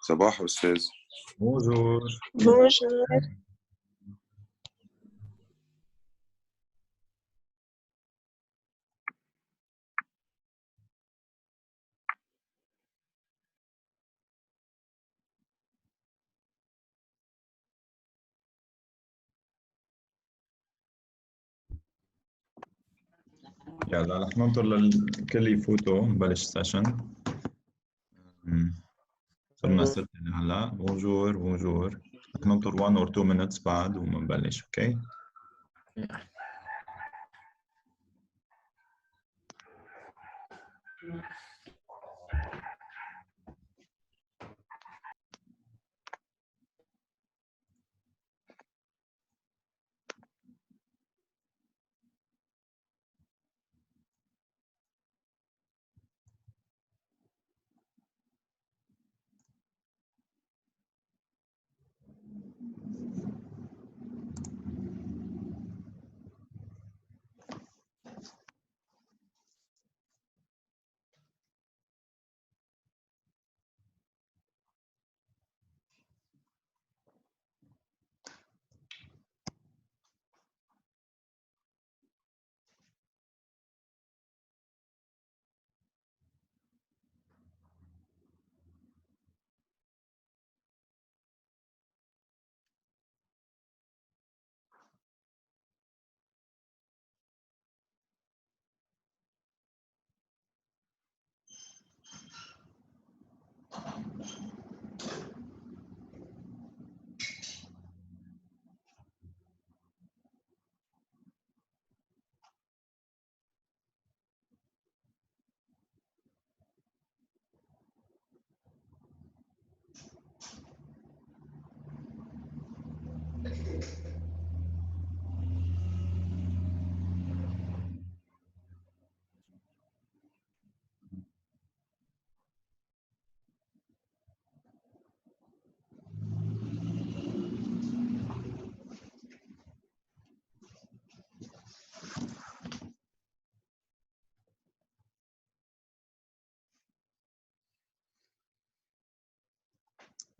صباح أستاذ. Bonjour. Bonjour. يلا رح ننطر للكل يفوتوا نبلش السيشن. صرنا 6 هلا. بونجور بونجور. رح ننطر 1 or 2 minutes بعد وبنبلش. اوكي.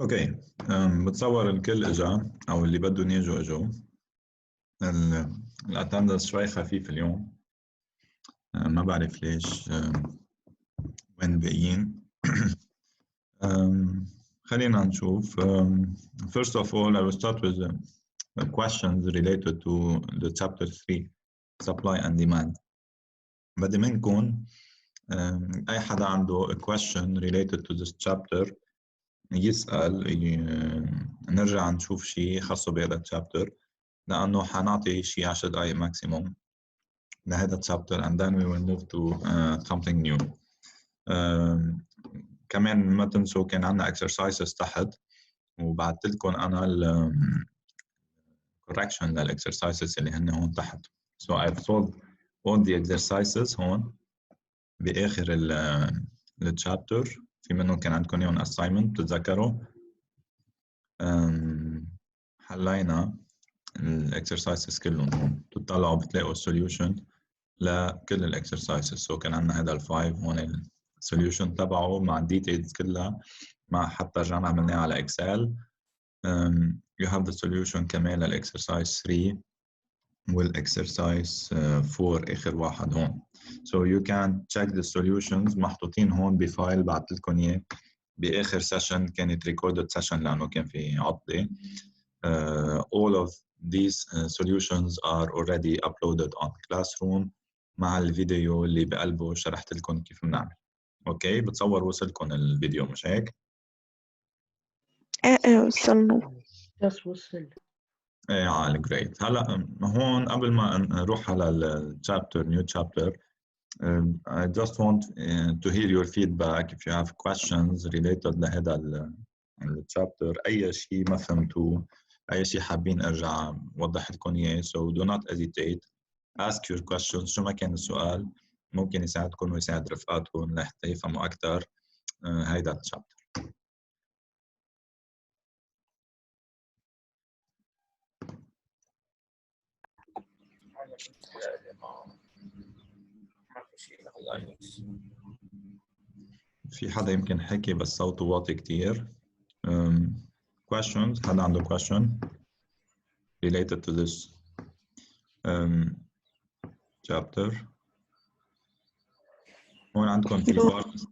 اوكي. بتصور الكل اجا او اللي بدهم يجوا اجوا. الاتندنس شوي خفيف اليوم. ما بعرف ليش. وين باقيين؟ خلينا نشوف. First of all, I will start with the questions related to the chapter 3, supply and demand. بدي منكم أي حدا عنده a question related to this chapter يسأل. نرجع نشوف شيء خاصه بهذا الشابتر لأنه حنعطي شيء 10 دقايق ماكسيموم لهذا الشابتر and then we will move to something new. كمان ما تنسوا كان عندنا exercises تحت وبعثت لكم أنا correction للexercises اللي هن هون تحت. So I've solved all the exercises هون بآخر الشابتر. في منهم كان عندكم اياهم assignment بتتذكروا. حلينا الاكسرسايزز كلهم هون. بتطلعوا بتلاقوا السوليوشن لكل الاكسرسايزز. سو كان عندنا هذا الفايف هون السوليوشن تبعه مع الديتيلز كلها، مع حتى رجعنا عملناه على اكسل. You have the solution كمان للاكسرسايز 3 والاكسرسايز 4 اخر واحد هون. So you can check the solutions محطوطين هون بفايل بعثت لكم اياه باخر سيشن. كانت ريكوردد سيشن لانه كان في عطله. All of these solutions are already uploaded on Classroom مع الفيديو اللي بقلبه شرحت لكم كيف بنعمل. اوكي. بتصور وصلكم الفيديو مش هيك؟ وصلنا. بس وصل. ايه عال جريت. هلا هون قبل ما نروح على الشابتر نيو شابتر I just want to hear your feedback if you have questions related لهذا الشابتر. أي شيء ما فهمتوه، أي شيء حابين أرجع وضح لكم إياه. So do not hesitate. Ask your questions. شو ما كان السؤال ممكن يساعدكم ويساعد رفقاتكم لحتى يفهموا أكثر هيدا الشابتر. في حدا يمكن حكي بس صوته واطي كتير. questions حدا عنده question related to this chapter. هون عندكم في part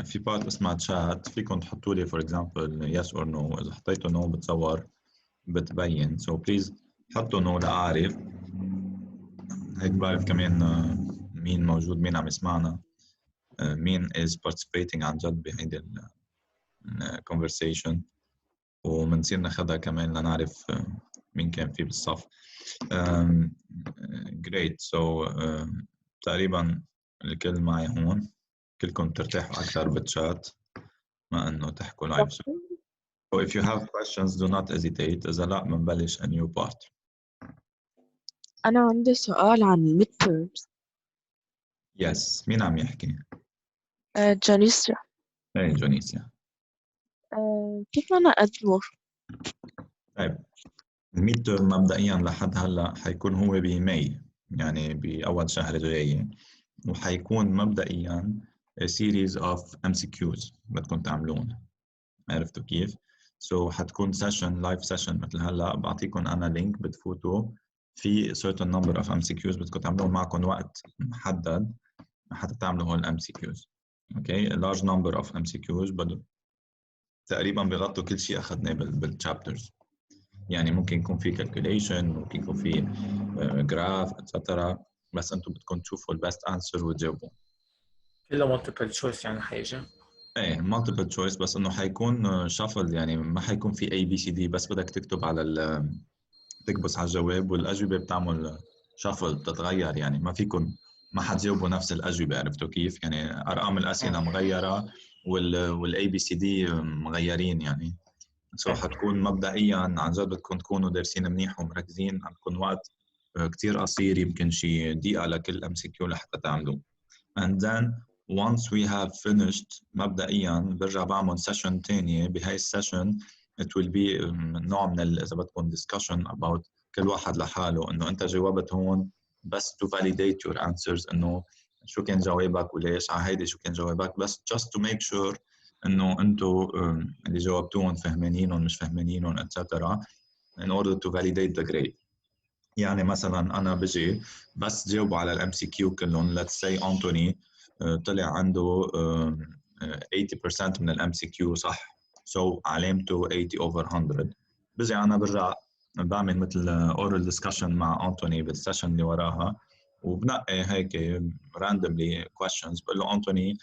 في part اسمها chat، فيكم تحطوا لي for example yes or no. إذا حطيتوا no بتصور بتبين، so please حطوا no لأعرف، هيك بعرف كمان مين موجود، مين عم يسمعنا، مين is participating عن جد بهيدي ال conversation، ومنصير ناخدها كمان لنعرف مين كان في بالصف. great. so تقريبا الكل معي هون، كلكم ترتاحوا أكثر بالشات ما إنه تحكوا لايف. so if you have questions do not hesitate. إذا لا بنبلش a new part. أنا عندي سؤال عن midterms. yes. مين عم يحكي؟ جانيسيا. ايه جونيسيا. كيف بدنا نقدمه؟ طيب الميد تيرم مبدئيا لحد هلا حيكون هو بماي، يعني بأول شهر جاي، وحيكون مبدئيا a series of MCQs بدكم تعملون. عرفتوا كيف؟ so حتكون سيشن لايف سيشن مثل هلا، بعطيكم انا لينك بتفوتوا في certain number of MCQs بدكم تعملون، معكم وقت محدد حتى تعملوا هول MCQs. اوكي large number of MCQs بدو تقريبا بيغطوا كل شيء اخذناه بالchapters. يعني ممكن يكون في calculation، ممكن يكون في graph etc. بس انتم بدكم تشوفوا البست انسر وتجاوبوا. كله multiple choice يعني حيجي؟ ايه multiple choice، بس انه حيكون shuffle، يعني ما حيكون في A B C D، بس بدك تكتب على تكبس على الجواب، والاجوبه بتعمل شافل بتتغير، يعني ما فيكم ما حتجاوبوا نفس الاجوبه. عرفتوا كيف؟ يعني ارقام الاسئله مغيره والاي بي سي دي مغيرين يعني. سو حتكون مبدئيا عن جد بدكم تكونوا دارسين منيح ومركزين، عندكم وقت كتير قصير، يمكن شي دقيقه لكل ام سي كيو لحتى تعملوه. and then once we have finished مبدئيا برجع بعمل سيشن ثانيه. بهاي السيشن it will be نوع من اذا بدكم discussion about كل واحد لحاله، انه انت جاوبت هون بس to validate your answers، انه شو كان جوابك وليش، على هيدي شو كان جوابك، بس just to make sure انه انتم اللي جاوبتوهم فهمانينهم مش فهمانينهم etc. in order to validate the grade. يعني مثلا انا بجي بس جاوبوا على الام سي كيو كلهم. let's say انتوني طلع عنده 80% من الام سي كيو صح، so علامته 80 over 100. بجي انا برجع بعمل مثل اورال ديسكشن مع انتوني بالسيشن اللي وراها، وبنقي هيك randomly questions، بقول له انتوني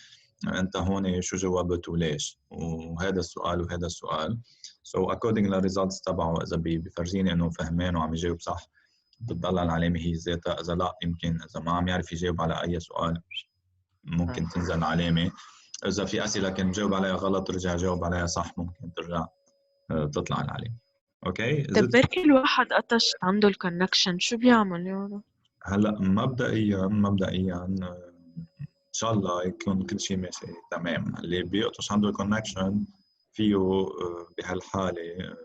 انت هون شو جاوبت وليش، وهذا السؤال وهذا السؤال. so according للريزلتس تبعه اذا بيفرجيني انه فهمان وعم يجاوب صح بتضل العلامة هي ذاتها، إذا لا يمكن إذا ما عم يعرف يجاوب على أي سؤال ممكن تنزل العلامة. إذا في أسئلة كان جاوب عليها غلط رجع جاوب عليها صح ممكن ترجع تطلع العلامة. أوكي؟ طيب بركي الواحد قطش عنده الكونكشن شو بيعمل يعني؟ هلا مبدئيا إن شاء الله يكون كل شيء ماشي تمام. اللي بيقطش عنده الكونكشن فيه بهالحالة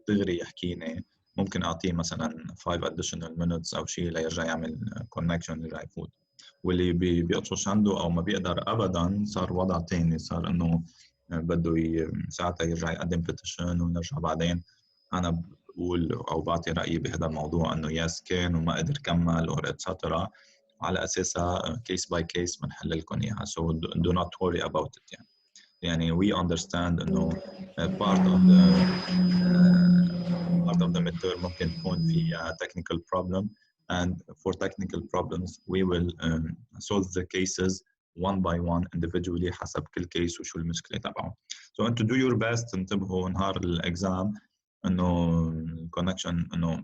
دغري يحكيني، ممكن اعطيه مثلا 5 additional minutes او شيء ليرجع يعمل كونكشن يرجع يفوت. واللي بيقطش عنده او ما بيقدر ابدا صار وضع ثاني، صار انه بده ساعتها يرجع يقدم بيتيشن ونرجع بعدين. انا بقول او بعطي رايي بهذا الموضوع انه يس كان وما قدر كمل اور اتسترا، على اساسها كيس باي كيس بنحل لكم اياها. so do not worry about it. يعني we understand انه part of the midterm ممكن تكون فيها technical problem, and for technical problems we will solve the cases one by one individually حسب كل كيس وشو المشكلة تبعه. so انتو do your best انتبهوا نهار الاكزام انه الكونكشن انه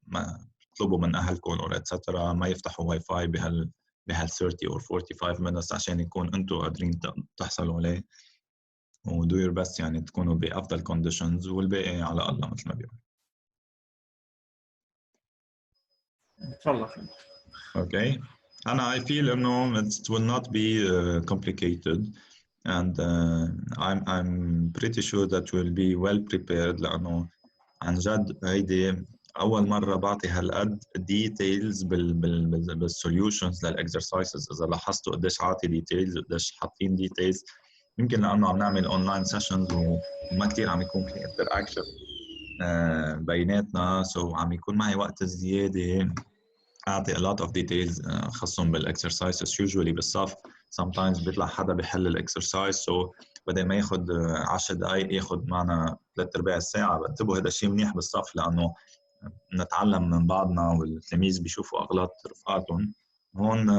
ما تطلبوا من اهلكم or etc. ما يفتحوا واي فاي بهال 30 or 45 minutes عشان يكون انتو قادرين تحصلوا عليه، و do your best يعني تكونوا بأفضل conditions، والباقي على الله مثل ما بيقول. والله Okay. أنا I feel إنه it will not be complicated, and I'm pretty sure that we'll be well prepared، لأنه عن جد هيدي أول مرة بعطي هالقد details بالsolutions للexercises. إذا لاحظتوا قديش عاطي details قديش حاطين details يمكن لانه عم نعمل اونلاين سيشنز وما كثير عم يكون في انتراكشن بيناتنا، سو عم يكون معي وقت زياده اعطي a lot of details خاصهم بالاكسرسايز. usually بالصف sometimes بيطلع حدا بيحل الاكسرسايز، سو بدل ما ياخذ 10 دقائق ياخذ معنا 3/4 الساعه. بنتبهوا هذا الشيء منيح بالصف لانه نتعلم من بعضنا والتلاميذ بيشوفوا اغلاط رفقاتهم. هون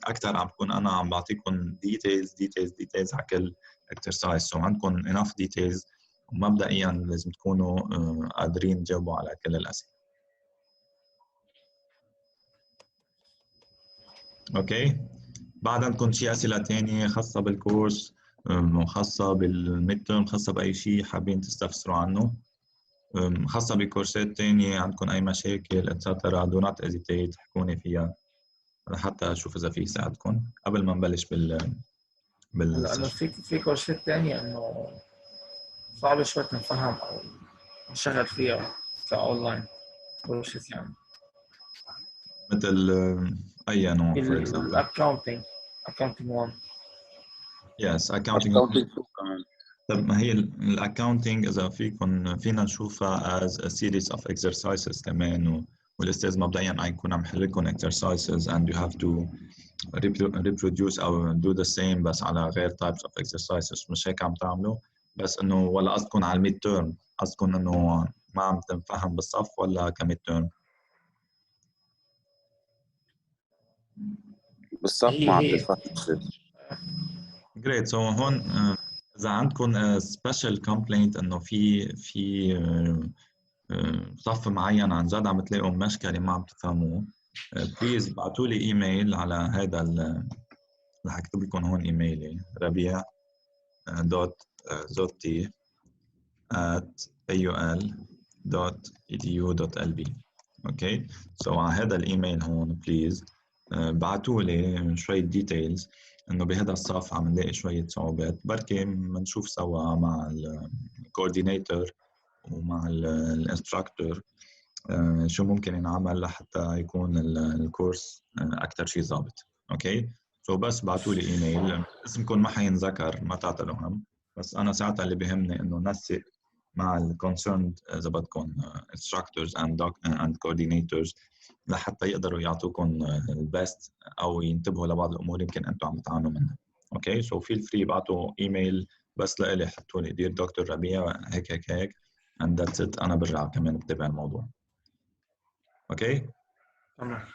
اكثر عم بكون انا عم بعطيكم details على كل اكسرسايز، سو عندكم enough details ومبدئيا لازم تكونوا قادرين تجاوبوا على كل الاسئله. اوكي، بعد عندكم شي اسئله ثانيه خاصه بالكورس وخاصه بالميد تيرم، خاصه باي شيء حابين تستفسروا عنه، خاصه بكورسات ثانيه عندكم اي مشاكل اتسترا، دو نوت هيزيتيت احكوني فيها لحتى اشوف اذا في ساعدكم قبل ما نبلش لانه بالسيشن. في كورسات ثانيه انه صعب شوي نفهم او نشغل فيها كاونلاين كورسات يعني. مثل اي نوع فور اكزامبل؟ الاكونتنج 1. يس اكاونتنج. طب ما هي الاكاونتنج اذا فينا نشوفها as a series of exercises كمان، والاستاذ مبدئيا حيكون عم يحل لكم exercises and you have to reproduce او do the same بس على غير types of exercises. مش هيك عم تعملوا؟ بس انه ولا قصدكم على الميد تيرم؟ قصدكم انه ما عم تنفهم بالصف ولا كميد تيرم؟ بالصف ما عم هي تتفتش. Great. So هون اذا عندكم special complaint انه في صف معين عن جد عم تلاقوا مشكله ما عم تفهموه، بليز ابعتوا لي ايميل على هذا رح اكتب لكم هون ايميلي rabia.zoti@aul.edu.lb. اوكي، سو على هذا الايميل هون بليز بعتوا لي شويه ديتيلز انه بهذا الصف عم نلاقي شويه صعوبات، بركي بنشوف سوا مع الكوردينيتور ومع الانستراكتور شو ممكن ينعمل لحتى يكون الكورس اكثر شيء ضابط. اوكي، سو بس بعتوا لي ايميل، اسمكم ما حينذكر ما تعتلوا هم، بس انا ساعتها اللي بيهمني انه نسق مع الكونسيرند اذا بدكم instructors and coordinators لحتى يقدروا يعطوكم البيست او ينتبهوا لبعض الامور يمكن انتم عم تعانوا منها. اوكي، سو فيل فري ابعتوا ايميل بس لإلي، حطوا لي دير دكتور ربيع هيك and that's it. انا برجع كمان بتابع الموضوع. اوكي تمام.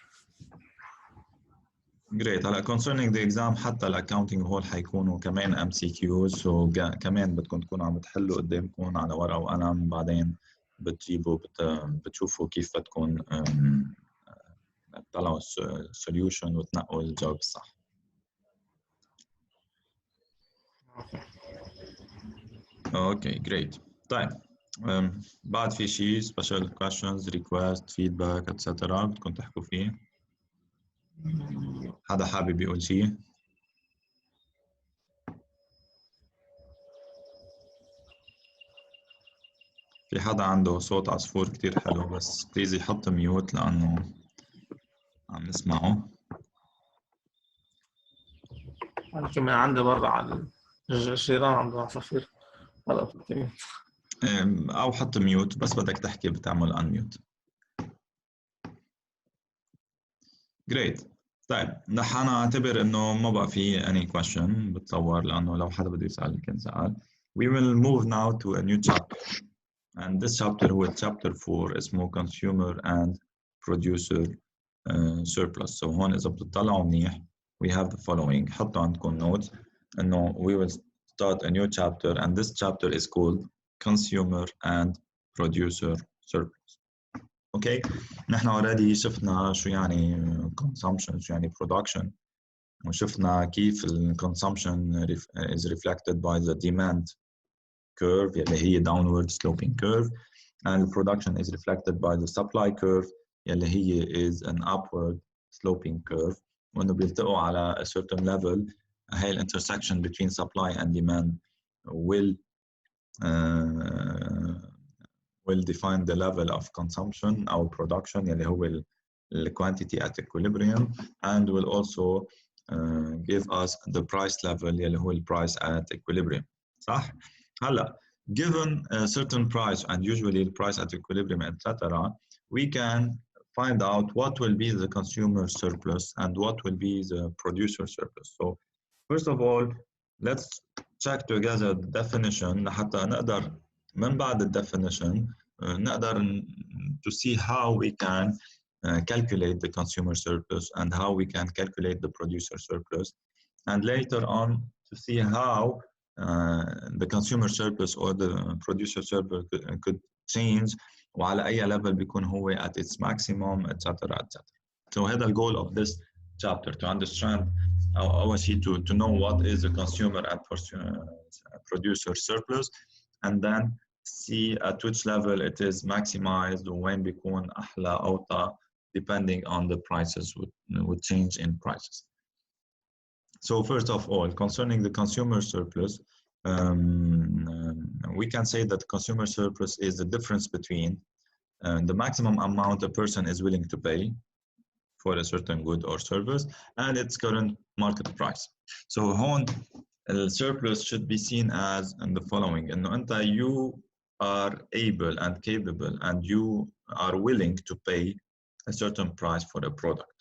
Great. هلا concerning the exam حتى الاكاونتنج هول حيكونوا كمان MCQs، so كمان بدكم تكونوا عم تحلوا قدامكم على ورقه وقلم، بعدين بتجيبوا بتشوفوا كيف بدكم تطلعوا solution وتنقوا الجواب الصح. اوكي great. طيب بعد في شيء special questions request feedback etc بدكم تحكوا فيه؟ حدا حابب يقول شيء؟ في حدا عنده صوت عصفور كتير حلو بس بليز يحط ميوت لأنه عم نسمعه. أنا كمان عندي برا على الجيران عندهم عصافير. هلا أو حط ميوت بس بدك تحكي بتعمل unmute. Great. طيب نحن نعتبر إنه ما بقى في any question بتصور، لأنه لو حدا بده يسأل كان سأل. We will move now to a new chapter. And this chapter هو chapter 4 اسمه consumer and producer surplus. So هون إذا بتطلعوا منيح we have the following. حطوا عندكم notes إنه we will start a new chapter and this chapter is called consumer and producer surplus. Okay. نحن already شفنا شو يعني consumption شو يعني production، وشفنا كيف consumption is reflected by the demand curve اللي هي downward sloping curve, and production is reflected by the supply curve اللي هي is an upward sloping curve. وإنه بيلتقوا على a certain level هاي intersection between supply and demand will define the level of consumption أو production اللي هو the quantity at equilibrium, and will also give us the price level اللي هو ال price at equilibrium. صح؟ هلا given a certain price and usually the price at equilibrium etc. we can find out what will be the consumer surplus and what will be the producer surplus. So first of all let's check together the definition لحتى نقدر من بعد the definition نقدر to see how we can calculate the consumer surplus and how we can calculate the producer surplus, and later on to see how the consumer surplus or the producer surplus could change وعلى أي level بيكون هو at its maximum etc. etc. So هذا the goal of this chapter, to understand أول شيء to know what is the consumer and producer surplus, and then see at which level it is maximized وين بيكون أحلى أوطى depending on the prices would change in prices. So first of all, concerning the consumer surplus, we can say that consumer surplus is the difference between the maximum amount a person is willing to pay for a certain good or service and its current market price. So هون the surplus should be seen as in the following: إنه أنت you are able and capable and you are willing to pay a certain price for a product.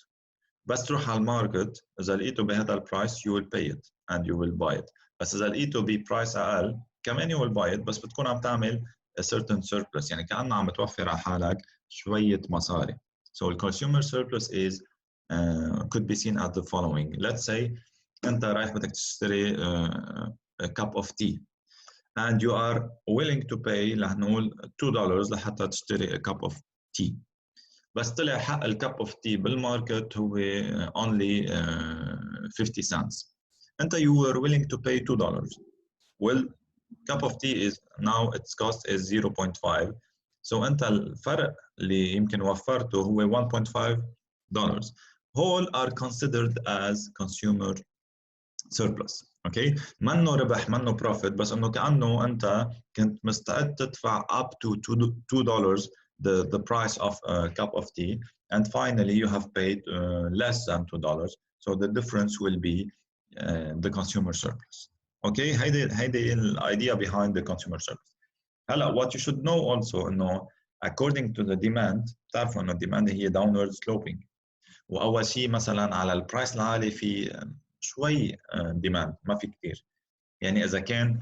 بس تروح على الماركت إذا لقيته بهذا البرايس you will pay it and you will buy it. بس إذا لقيته ببرايس أقل كمان you will buy it، بس بتكون عم تعمل a certain surplus، يعني كأنه عم توفر على حالك شوية مصاري. So the consumer surplus is could be seen as the following. Let's say أنت رايح بدك تشتري a cup of tea and you are willing to pay لنقول $2 لحتى تشتري a cup of tea. بس طلع حق الكب اوف تي بالماركت هو only 50 cents. انت you were willing to pay $2. Well, cup of tea is now its cost is 0.5. So انت الفرق اللي يمكن وفرته هو $1.5. All are considered as consumer surplus. Okay, منه ربح منه profit، بس انه كأنه انت كنت مستعد تدفع up to $2 the price of a cup of tea, and finally you have paid less than $2, so the difference will be the consumer surplus. Okay, هيدي الidea behind the consumer surplus. هلا what you should know also انه according to the demand، بتعرفوا انه الديماند هي downward sloping، واول شيء مثلا على البرايس العالي في شوي demand ما في كثير، يعني اذا كان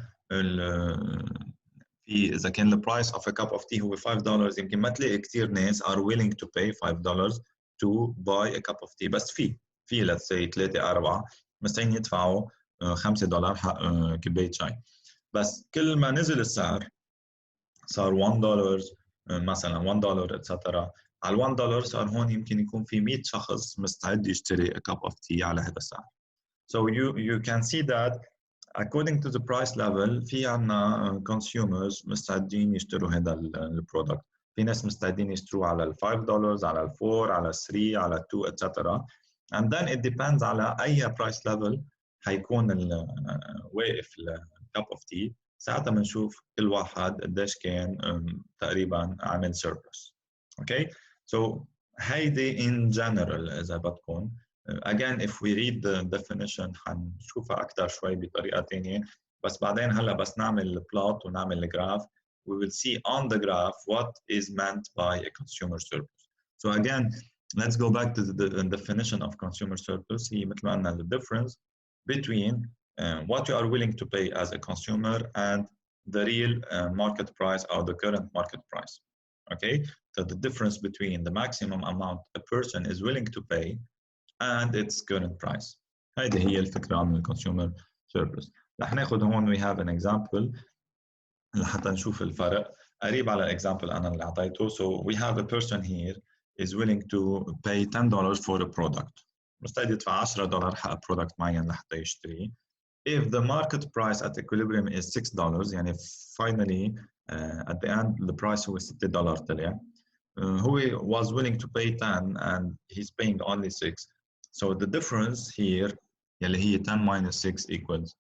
إذا كان the price of a cup of tea هو $5 يمكن ما تلاقي كثير ناس are willing to pay $5 to buy a cup of tea، بس في let's say 3-4 مستعدين يدفعوا $5 حق كوباية شاي، بس كل ما نزل السعر صار $1 مثلا $1 etc. على $1 صار هون يمكن يكون في 100 شخص مستعد يشتري a cup of tea على هذا السعر. So you can see that according to the price level في عنا consumers مستعدين يشتروا هذا البرودكت، في ناس مستعدين يشتروا على $5 على $4 على $3 على $2 etc. and then it depends على أي price level حيكون واقف cup of tea، ساعتها بنشوف كل واحد قديش كان تقريبا عامل surplus. Okay, so هيدي in general إذا بدكم. Again, if we read the definition حنشوفها أكثر شوي بطريقة تانية، بس بعدين هلا بس نعمل plot ونعمل graph we will see on the graph what is meant by a consumer surplus. So again, let's go back to the definition of consumer surplus. هي مثل ما قلنا the difference between what you are willing to pay as a consumer and the real market price or the current market price. Okay, so the difference between the maximum amount a person is willing to pay and its current price. هيدي هي الفكرة عن الconsumer surplus. رح ناخذ هون we have an example لحتى نشوف الفرق قريب على example أنا اللي أعطيته. So we have a person here is willing to pay $10 for a product. مستعد يدفع $10 حق product معين لحتى يشتريه. If the market price at equilibrium is $6 يعني finally at the end the price هو $6 طلع. Who was willing to pay 10 and he's paying only 6. So the difference here يلي هي 10 minus 6 equals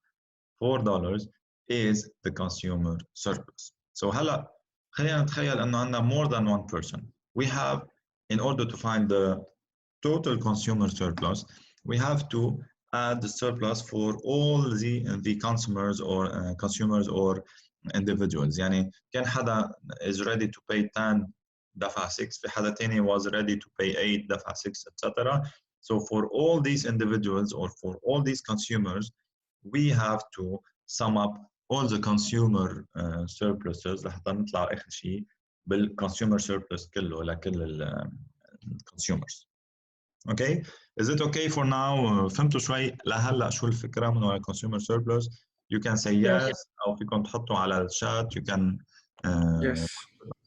$4 is the consumer surplus. So هلا خلينا نتخيل انه عندنا more than one person. We have, in order to find the total consumer surplus, we have to add the surplus for all the consumers or individuals. يعني كان حدا is ready to pay 10 دفع 6 في حدا تاني was ready to pay 8 دفع 6 etc. So for all these individuals or for all these consumers we have to sum up all the consumer surpluses لحتى نطلع آخر شيء بالconsumer surplus كله لكل ال consumers. Okay, is it okay for now? فهمتوا شوي لهلا شو الفكرة من وراء consumer surplus? You can say yes أو فيكم تحطوا على الشات. You can Yes.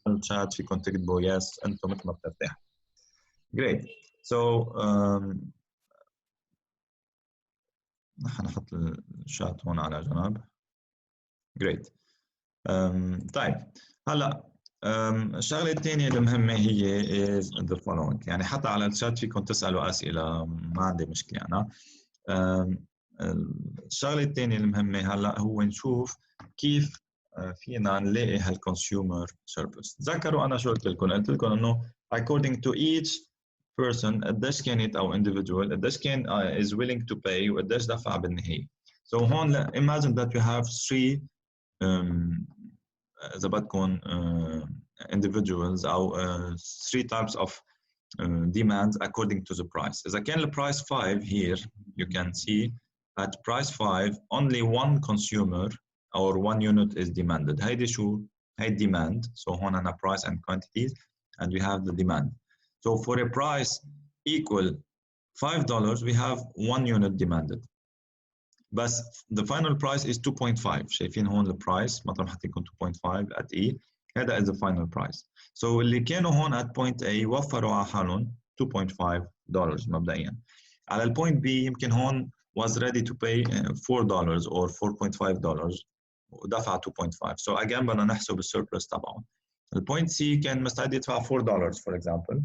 الشات فيكم تكتبوا yes أنتم مثل ما بترتاحوا. Great. So نحن نحط الشات هون على جنب. Great. طيب هلا الشغله الثانيه المهمه هي is the following. يعني حتى على الشات فيكم تسالوا اسئله ما عندي مشكله انا. الشغله الثانيه المهمه هلا هو نشوف كيف فينا نلاقي هالكونسيومر سيرفيس. تذكروا انا شو قلت لكم؟ قلت لكم انه according to each person قديش كانت او individual قديش كان is willing to pay وقديش دفع بالنهايه. So هون imagine that you have three إذا بدكم individuals أو three types of demands according to the price. إذا كان the price 5 here you can see at price 5 only one consumer or one unit is demanded. هيدي شو؟ هيدي demand. So هون أنا price and quantities and we have the demand. So for a price equal $5 we have one unit demanded. بس the final price is 2.5. شايفين هون البرايس مطرح حاطين 2.5 at E. هذا is the final price. So اللي كانوا هون at point A وفروا على حالهم $2.5 مبدئيا. على البوينت B يمكن هون was ready to pay $4 or $4.5 ودفع 2.5. So again بدنا نحسب السيربلس تبعه. البوينت C كان مستعد يدفع $4 for example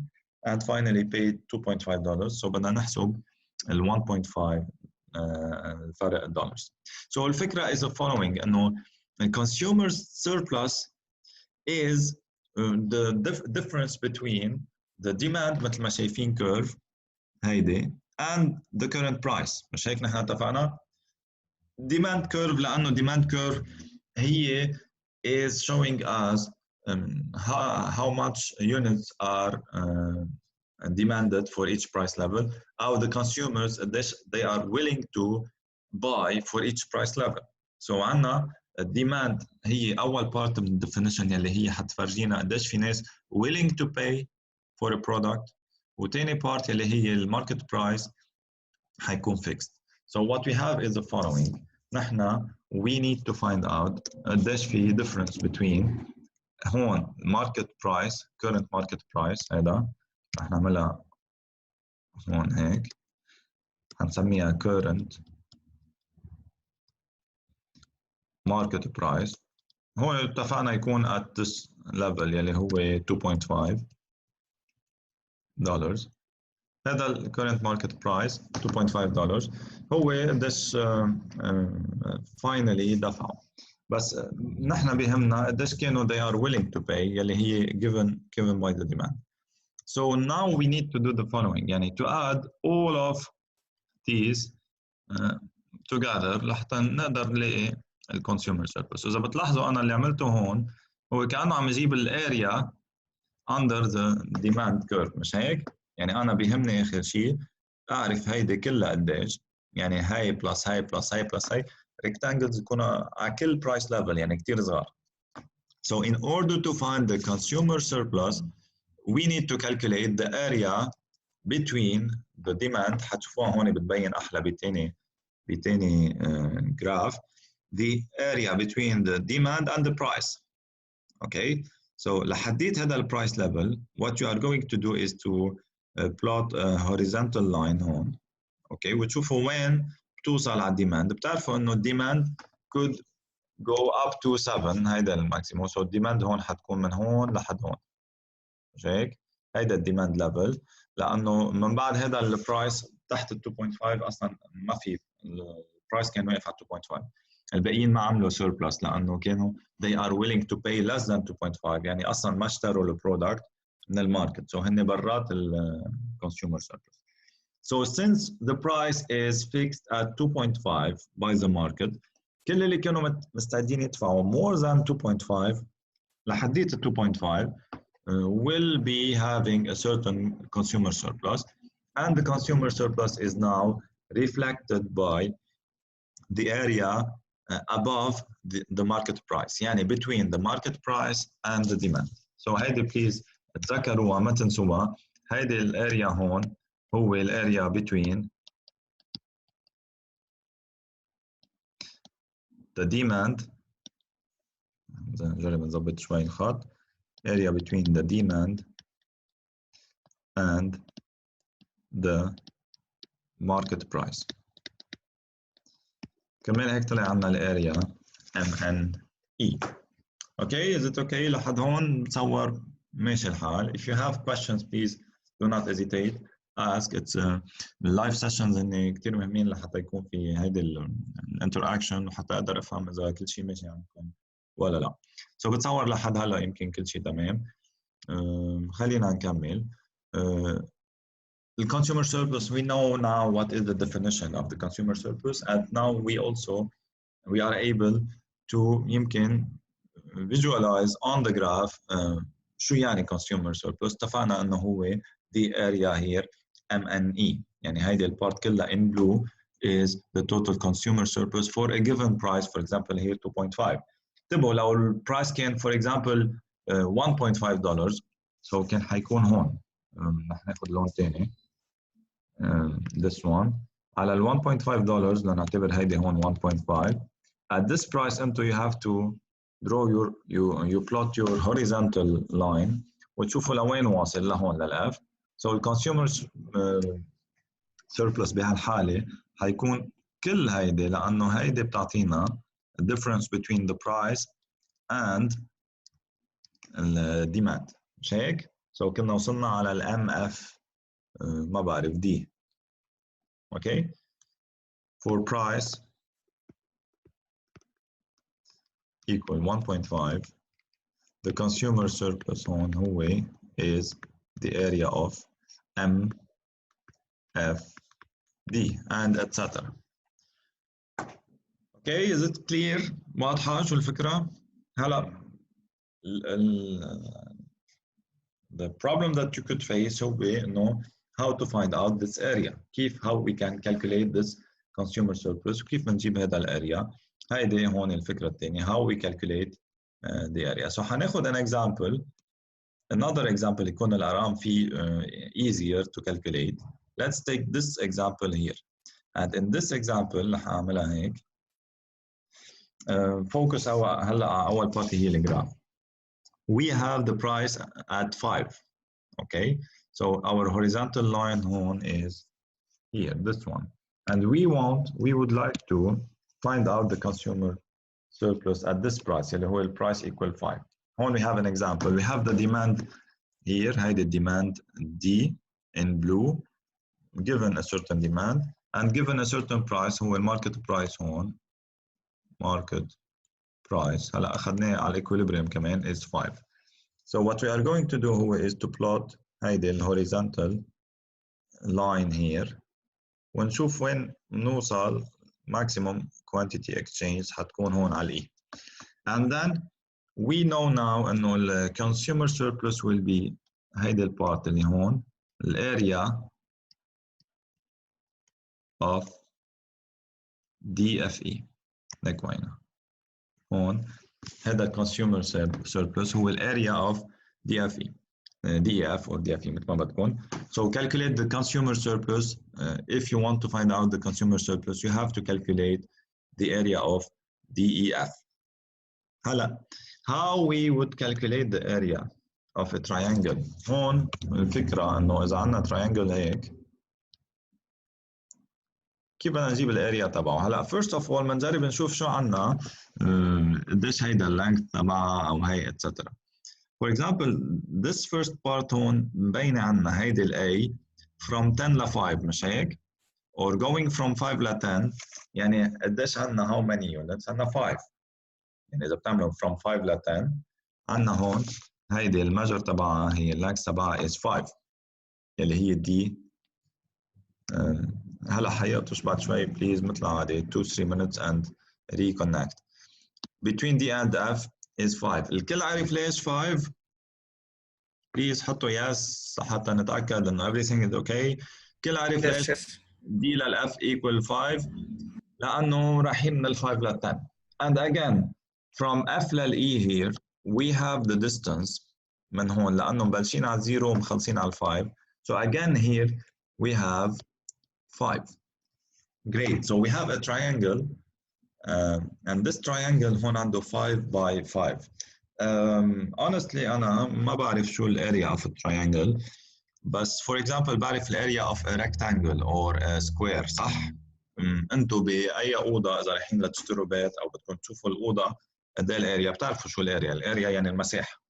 and finally paid $2.5. So بدنا نحسب ال 1.5 فرق الدولارز. So الفكرة is the following إنه consumer surplus is the difference between the demand مثل ما شايفين curve هيدي and the current price. مش هيك نحن اتفقنا؟ demand curve لأنه demand curve هي is showing us how much units are demanded for each price level or the consumers they are willing to buy for each price level. So عنا الديماند هي أول part من الديفينيشن يلي هي حتفرجينا قديش في ناس willing to pay for a product وتاني part يلي هي الماركت برايس حيكون fixed. So what we have is the following. نحن we need to find out قديش في difference between هون market price current market price هذا رح نعملها هون هيك هنسميها current market price. هون اتفقنا يكون at this level يلي هو $2.5. هذا ال current market price $2.5 هو قديش finally دفعوا. بس نحن بيهمنا قديش كانوا they are willing to pay يلي هي given by the demand. So now we need to do the following. يعني to add all of these together لحتى نقدر نلاقي الكونسيومر سيرفيس. إذا بتلاحظوا أنا اللي عملته هون هو كأنه عم يجيب الاريا under the demand curve مش هيك؟ يعني أنا بيهمني آخر شيء أعرف هيدي كلها قديش يعني هاي بلس هاي بلس هاي بلس هاي rectangles يكونوا على كل price level يعني كتير صغار. So in order to find the consumer surplus we need to calculate the area between the demand حتشوفوها هون بتبين أحلى بتاني graph the area between the demand and the price. Okay, so لحديت هذا البرايس level what you are going to do is to plot a horizontal line هون. Okay, وتشوفوا وين بتوصل على الديماند. بتعرفوا إنه الديماند could go up to 7 هيدا الماكسيموم. so الديماند هون حتكون من هون لحد هون مش هيك؟ هيدا الديماند ليفل لأنه من بعد هذا البرايس تحت ال 2.5 أصلا ما في البرايس كان واقف على 2.5. الباقيين ما عملوا سيربلس لأنه كانوا they are willing to pay less than 2.5 يعني أصلا ما اشتروا البرودكت من الماركت. so هن برات الكونسيومر سيربلس. So since the price is fixed at 2.5 by the market, كل اللي كانوا مستعدين يدفعوا more than 2.5 لحديت 2.5 will be having a certain consumer surplus, and the consumer surplus is now reflected by the area above the market price, يعني between the market price and the demand. So هيدي please تذكروها ما تنسوها. هيدي الاريا هون هو الاريا between the demand. نجرب نظبط شوي الخط. area between the demand and the market price. كمان هيك طلع عنا الاريا MNE. Okay, is it okay لحد هون بتصور ماشي الحال. If you have questions please do not hesitate ask. It's live sessions هن كتير مهمين لحتى يكون في هيدي الانتراكشن وحتى اقدر افهم اذا كل شيء ماشي عندكم ولا لا. So بتصور لحد هلا يمكن كل شيء تمام. خلينا نكمل. The consumer surplus, we know now what is the definition of the consumer surplus, and now we are able to يمكن visualize on the graph شو يعني consumer surplus. اتفقنا انه هو the area here MNE، يعني هيدي البارت كلها in blue is the total consumer surplus for a given price. For example here 2.5. انتبهوا لو البرايس كان for example $1.5 so كان حيكون هون. رح ناخذ لون ثاني this one على ال $1.5 لنعتبر هيدي هون 1.5. At this price انتو you have to draw you plot your horizontal line وتشوفوا لوين واصل لهون للF. So the consumer surplus بهالحالة حيكون كل هيدي لأنه هيدي بتعطينا the difference between the price and the demand. مش هيك؟ So كنا وصلنا على ال MF ما بعرف D. Okay? For price equal 1.5, the consumer surplus هون هو is the area of MFD and etc. Okay, is it clear? واضحة شو الفكرة؟ هلا the problem that you could face هو إنه how to find out this area. كيف how we can calculate this consumer surplus وكيف بنجيب هذا الاريا. هيدي هون الفكرة الثانية how we calculate the area. So هناخذ an example, another example يكون الأرقام فيه easier to calculate. Let's take this example here. And in this example رح أعملها هيك. Focus هلا على أول part هي الجراف. We have the price at 5. Okay, so our horizontal line هون is here, this one. And we would like to find out the consumer surplus at this price اللي هو price equal 5. هون we have an example. We have the demand here, هيدي demand D in blue, given a certain demand and given a certain price هو market price هون. Market price هلا أخذناه على equilibrium كمان is 5. So what we are going to do هو is to plot هيدي horizontal line here ونشوف وين نوصل maximum quantity exchange حتكون هون على E. And then we know now إنه ال consumer surplus will be هيدي البارت اللي هون الاريا of DFE. لك وينها؟ هون هذا consumer surplus هو الاريا of DFE. DEF or DFE مثل ما بدكم. So calculate the consumer surplus. If you want to find out the consumer surplus, you have to calculate the area of DEF. هلا how we would calculate the area of a triangle. هون الفكرة إنه إذا عندنا triangle هيك كيف بدنا نجيب الاريا تبعه. هلا first of all بنجرب نشوف شو عندنا قديش هيدا اللينث تبعها أو هي etc. For example, this first part هون مبينة عنا هيدي ال A from 10 ل 5 مش هيك؟ Or going from 5 ل 10 يعني قديش عنا how many units؟ عنا 5. يعني إذا بتعملوا from 5 ل 10 عنا هون هيدي المجر تبعها هي اللينث تبعها is 5 اللي هي D هلا حيقطش بعد شوي بليز مثل عادي 2-3 minutes and reconnect. Between D and F is 5. الكل عارف ليش 5؟ بليز حطوا يس حتى نتأكد انه everything is okay. الكل عارف ليش D للF equal 5؟ لأنه رايحين من ال 5 لل 10. And again from F لل E here we have the distance من هون لأنه مبلشين على 0 ومخلصين على 5. So again here we have 5. Great. So we have a triangle and this triangle هون عنده 5 by 5. Honestly أنا ما بعرف شو ال area of a triangle بس for example بعرف ال area of a rectangle or a square صح؟ انتوا بأي أوضة إذا رايحين لتشتروا بيت أو بدكم تشوفوا الأوضة قد إيه الاريا بتعرفوا شو الاريا؟ الاريا يعني المساحة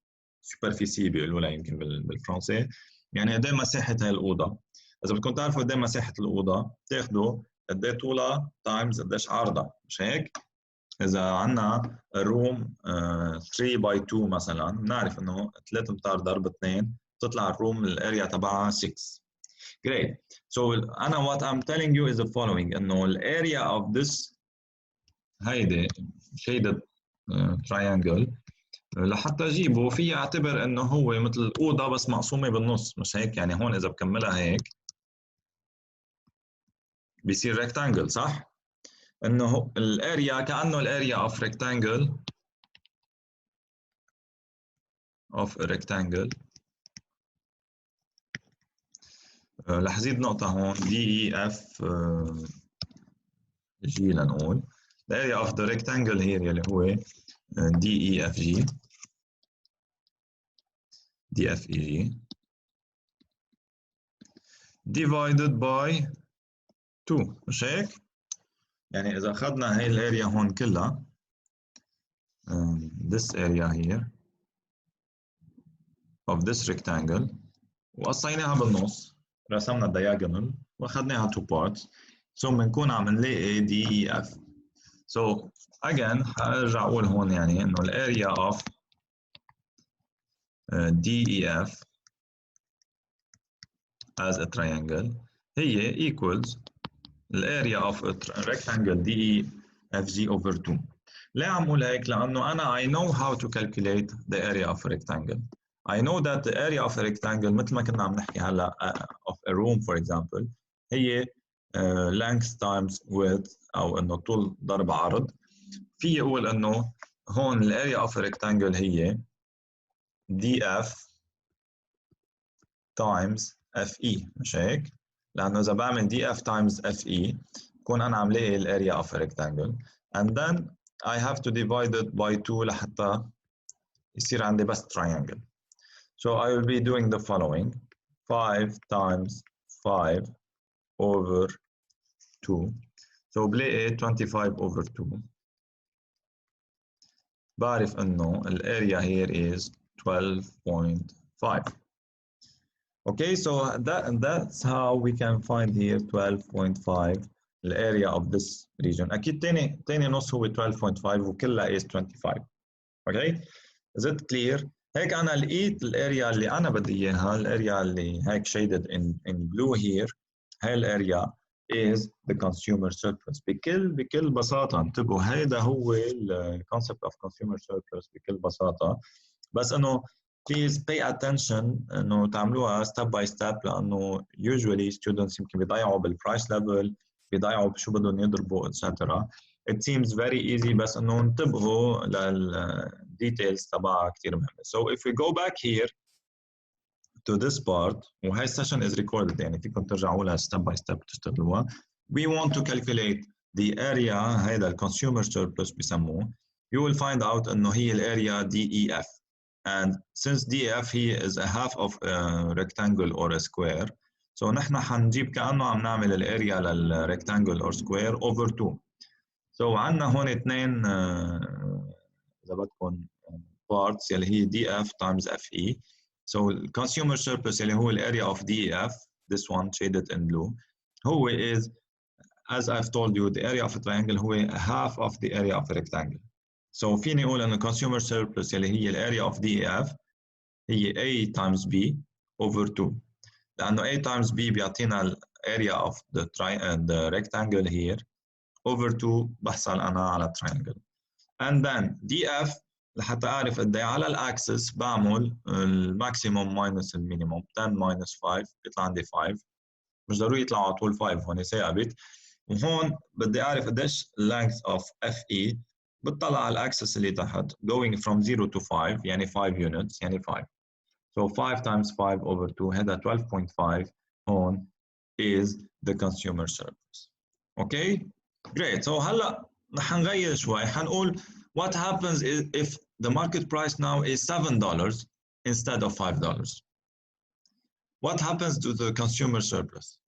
سوبرفيسي بيقولوا لها يمكن بالفرنسي يعني قد ايه مساحة هاي الأوضة. إذا بدكم تعرفوا قد ايه مساحة الأوضة بتاخذوا قد ايه طولها تايمز قديش عرضها مش هيك؟ إذا عندنا الروم 3 باي 2 مثلا بنعرف إنه 3 أمتار ضرب 2 بتطلع الروم الاريا تبعها 6. Great. So أنا what I'm telling you is the following إنه ال area of this هيدي shaded triangle لحتى اجيبه في اعتبر انه هو مثل اوضه بس مقسومه بالنص مش هيك؟ يعني هون اذا بكملها هيك بيصير ريكتانجل صح؟ انه الاريا كانه الاريا اوف ريكتانجل اوف ريكتانجل. رح زيد نقطه هون دي اي اف جي لنقول the area of the rectangle here يلي هو دي اي اف جي دي اف اي جي divided by 2 مش هيك؟ يعني إذا أخذنا هاي الاريا هون كلها this area here of this rectangle وقصيناها بالنص رسمنا diagonal واخذناها 2 parts so بنكون عم نلاقي DEF. So again حارجع أقول هون يعني إنه الاريا of DEF as a triangle هي equals الاريا of a rectangle DEFG over 2. ليه عم أقول هيك؟ لأنه أنا I know how to calculate the area of a rectangle. I know that the area of a rectangle مثل ما كنا عم نحكي هلا of a room for example هي length times width أو إنه طول ضرب عرض. في أقول إنه هون ال area of a rectangle هي DF times FE مش هيك؟ لأنه إذا بعمل DF times FE بكون أنا عم لاقي ال area of a rectangle and then I have to divide it by 2 لحتى يصير عندي بس triangle. So I will be doing the following 5 times 5 over 2 so بلاقي 25 over 2 بعرف انه الاريا here is 12.5. Okay, so that's how we can find here 12.5 الاريا of this region. اكيد تاني نص هو 12.5 وكلها is 25. Okay, is it clear؟ هيك أنا لقيت الاريا اللي أنا بدي إياها الاريا اللي هيك shaded in blue here هاي الاريا is the consumer surplus. بكل بساطة انتبهوا هيدا هو ال concept of consumer surplus بكل بساطة بس إنه please pay attention إنه تعملوها step by step لأنه usually students يمكن بيضيعوا بالprice level بيضيعوا بشو بدهم يضربوا etc. It seems very easy بس إنه انتبهوا للديتيلز تبعها كثير مهمة. So if we go back here to this part وهي السيشن is recorded يعني فيكم ترجعوا لها step by step تشتغلوها. We want to calculate the area هيدا ال consumer surplus بسموه. You will find out إنه هي الاريا DEF and since DEF هي is a half of a rectangle or a square so نحن حنجيب كأنه عم نعمل الاريا للrectangle or square over 2. So عندنا هون اثنين إذا بدكم parts يلي هي DF times FE. So consumer surplus يلي هو الاريا of DEF this one shaded in blue هو is as I've told you the area of a triangle هو half of the area of a rectangle. So فيني أقول إنه consumer surplus يلي هي الاريا of DEF هي A times B over 2 لأنه A times B بيعطينا area of the rectangle here over 2 بحصل أنا على triangle. And then df لحتى أعرف قد إيه على الأكسس بعمل الماكسيموم ماينس المينيموم 10 minus 5 بيطلع عندي 5 مش ضروري يطلع على طول 5 هون ثابت. وهون بدي أعرف قديش length of FE بتطلع على الأكسس اللي تحت going from 0 to 5 يعني 5 units يعني 5. So 5 times 5 over 2 هذا 12.5 هون is the consumer surplus. Okay? Great. So هلا حنغير شوي حنقول what happens if the market price now is $7 instead of $5. What happens to the consumer surplus?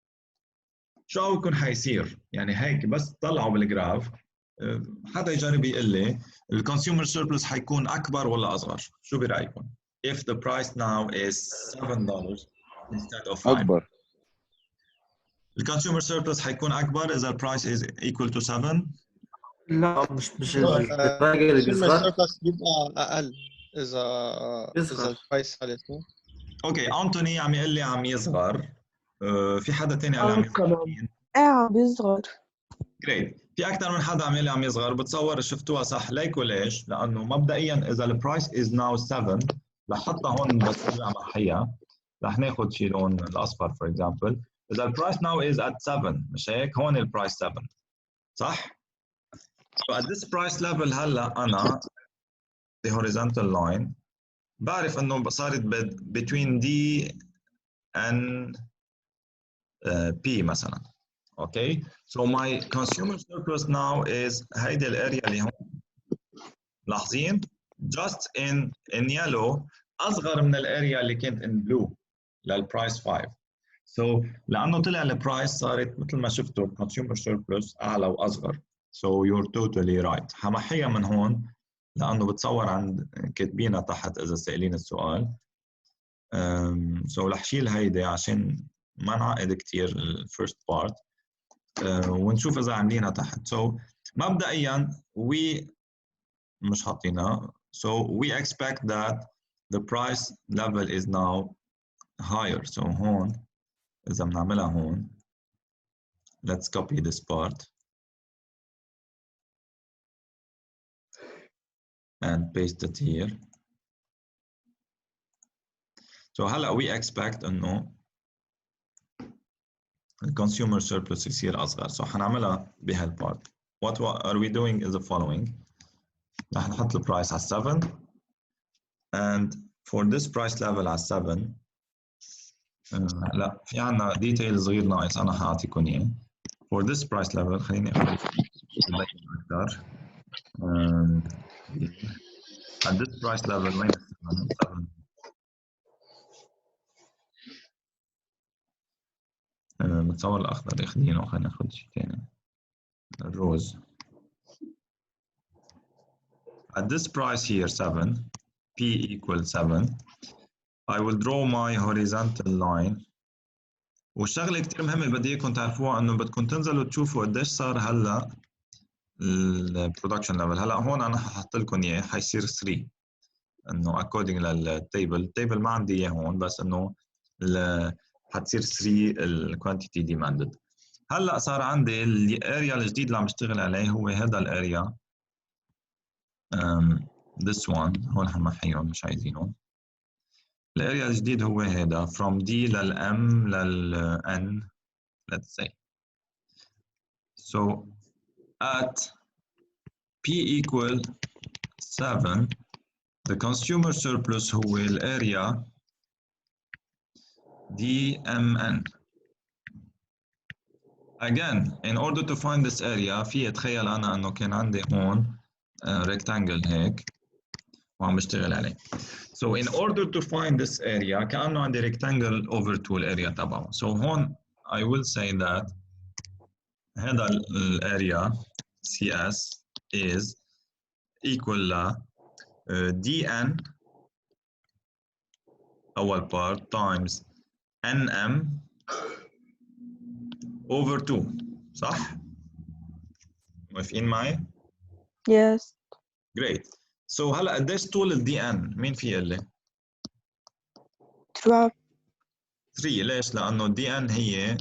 شو بكون حيصير؟ يعني هيك بس طلعوا بالجراف حدا يجرب يقول لي الكونسيومر سيربلس حيكون اكبر ولا اصغر؟ شو برايكم؟ If the price now is $7 instead of 5. اكبر. الكونسيومر سيربلس حيكون اكبر اذا البرايس is equal to 7. لا مش الراجل اللي consumer بيصغر surplus بيبقى اقل اذا بيصغر. البرايس عليه. اوكي انتوني عم يقول لي عم يصغر. في حدا تاني قال لي عم يصغر. عم بيصغر. جريت. في اكثر من حدا عم يقول لي عم يصغر. بتصور شفتوها صح ليك وليش؟ لانه مبدئيا اذا البرايس از ناو 7 رح حطها هون بسويها محيها رح ناخذ شي لون الاصفر فور اكزامبل. اذا البرايس ناو از ات 7 مش هيك؟ هون البرايس 7 صح؟ So at this price level هلا انا the horizontal line بعرف انه صارت between D and P مثلا. Okay, so my consumer surplus now is هيدي الاريا اللي هون لاحظين just in yellow اصغر من الاريا اللي كانت in blue للبرايس 5. So لانه طلع البرايس صارت مثل ما شفتوا consumer surplus اعلى واصغر. So you're totally right. حمحيها من هون لانه بتصور عند كاتبينها تحت اذا سائلين السؤال. So رح شيل هيدي عشان ما نعقد كثير الفيرست بارت. ونشوف اذا عاملينها تحت. So مبدئيا مش حاطينها. So we expect that the price level is now higher. So هون اذا بنعملها هون let's copy this part and paste it here. So هلا we expect انه الكونسيومر surplus يصير اصغر. So حنعملها بهالبارت. What are we doing is the following. رح نحط البرايس على 7 and for this price level على 7 لا في عنا ديتيل صغير ناقص انا حاعطيكم اياه. For this price level خليني اخذ اكثر. At this price level وين 7 بتصور الاخضر اخذينه. خلينا ناخذ شيء ثاني الروز. At this price here 7 P equals 7 I will draw my horizontal line. والشغله كثير مهمه اللي بدي اياكم تعرفوها انه بدكم تنزلوا تشوفوا قديش صار هلا البرودكشن ليفل. هلا هون انا ححط لكم اياه حيصير 3 انه according للتيبل. التيبل ما عندي اياه هون بس انه حتصير 3 الكوانتيتي ديماندد. هلا صار عندي الاريا الجديد اللي عم بشتغل عليه هو هذا الاريا this one. هون حنمحيهم مش عايزينهم. الاريا الجديد هو هذا from D للM للN let's say. So at P equal 7 the consumer surplus هو الاريا DMN. Again in order to find this area في اتخيل انا انه كان عندي هون rectangle هيك وعم بشتغل عليه. So in order to find this area كأنه عندي rectangle over 2 الاريا تبعه. So هون I will say that هذا الاريا CS is equal ل DN أول part times NM over 2 صح؟ موافقين معي؟ Yes. Great. So هلا قديش طول ال DN؟ مين في يقول لي؟ 3. 3. ليش؟ لأنه DN هي